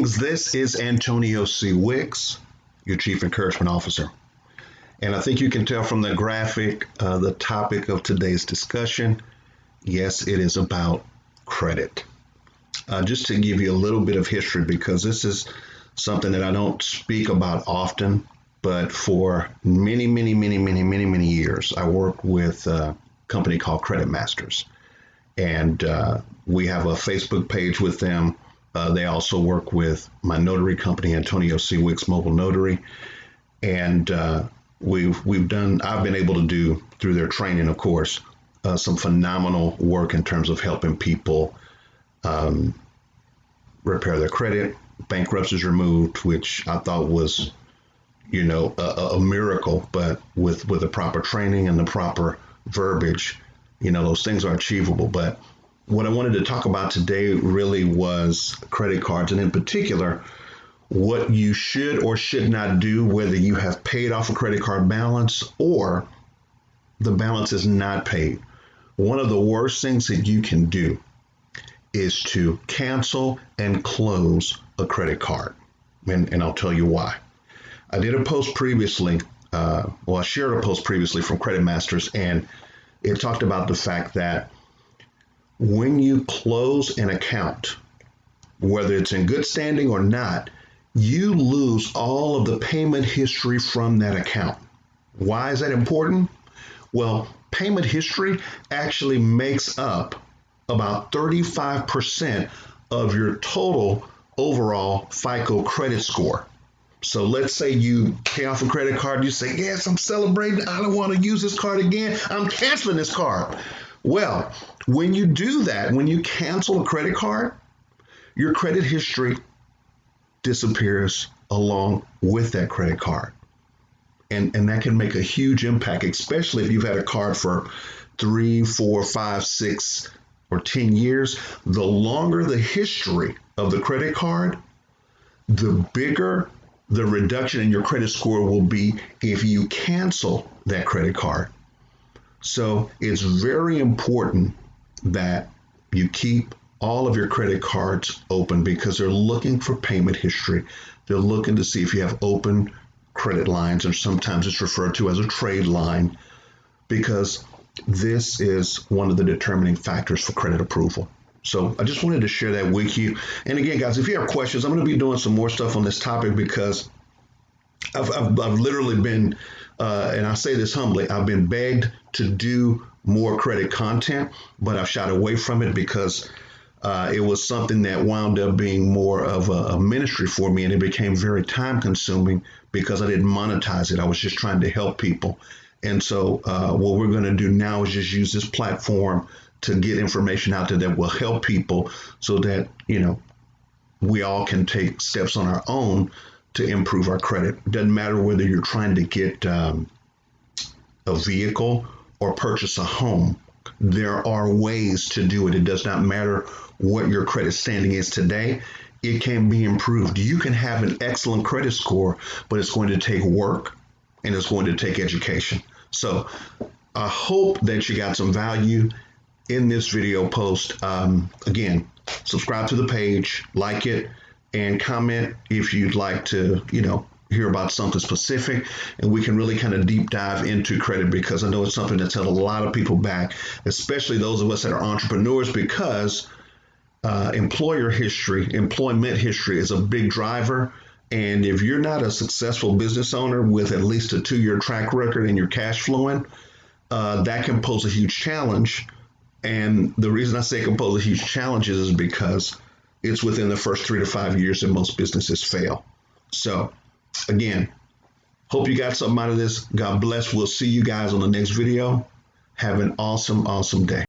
Greetings, this is Antonio C. Wicks, your Chief Encouragement Officer. And I think you can tell from the graphic, the topic of today's discussion, yes, it is about credit. Just to give you a little bit of history, because this is something that I don't speak about often, but for many years, I worked with a company called Credit Masters. And we have a Facebook page with them. They also work with my notary company, Antonio C. Wicks Mobile Notary. And I've been able to do, through their training, of course, some phenomenal work in terms of helping people repair their credit, bankruptcies removed, which I thought was, a miracle, but with the proper training and the proper verbiage, those things are achievable. But what I wanted to talk about today really was credit cards, and in particular, what you should or should not do, whether you have paid off a credit card balance or the balance is not paid. One of the worst things that you can do is to cancel and close a credit card. And I'll tell you why. I did a post previously, I shared a post previously from Credit Masters, and it talked about the fact that when you close an account, whether it's in good standing or not, you lose all of the payment history from that account. Why is that important? Well, payment history actually makes up about 35% of your total overall FICO credit score. So let's say you pay off a credit card, you say, yes, I'm celebrating, I don't want to use this card again, I'm canceling this card. Well, when you do that, when you cancel a credit card, your credit history disappears along with that credit card. And that can make a huge impact, especially if you've had a card for 3, 4, 5, 6, or 10 years. The longer the history of the credit card, the bigger the reduction in your credit score will be if you cancel that credit card. So it's very important that you keep all of your credit cards open, because they're looking for payment history. They're looking to see if you have open credit lines, or sometimes it's referred to as a trade line, because this is one of the determining factors for credit approval. So I just wanted to share that with you. And again, guys, if you have questions, I'm going to be doing some more stuff on this topic, because I've literally been, and I say this humbly, I've been begged to do more credit content, but I've shied away from it because it was something that wound up being more of a ministry for me, and it became very time consuming because I didn't monetize it. I was just trying to help people. And so what we're going to do now is just use this platform to get information out there that will help people, so that, we all can take steps on our own to improve our credit. It doesn't matter whether you're trying to get a vehicle or purchase a home. There are ways to do it. It does not matter what your credit standing is today. It can be improved. You can have an excellent credit score, but it's going to take work and it's going to take education. So I hope that you got some value in this video post. Again, subscribe to the page, like it, and comment if you'd like to, hear about something specific, and we can really kind of deep dive into credit, because I know it's something that's held a lot of people back, especially those of us that are entrepreneurs, because employment history is a big driver. And if you're not a successful business owner with at least a 2-year track record and you're cash flowing, that can pose a huge challenge. And the reason I say it can pose a huge challenge is because it's within the first 3 to 5 years that most businesses fail. So again, hope you got something out of this. God bless. We'll see you guys on the next video. Have an awesome day.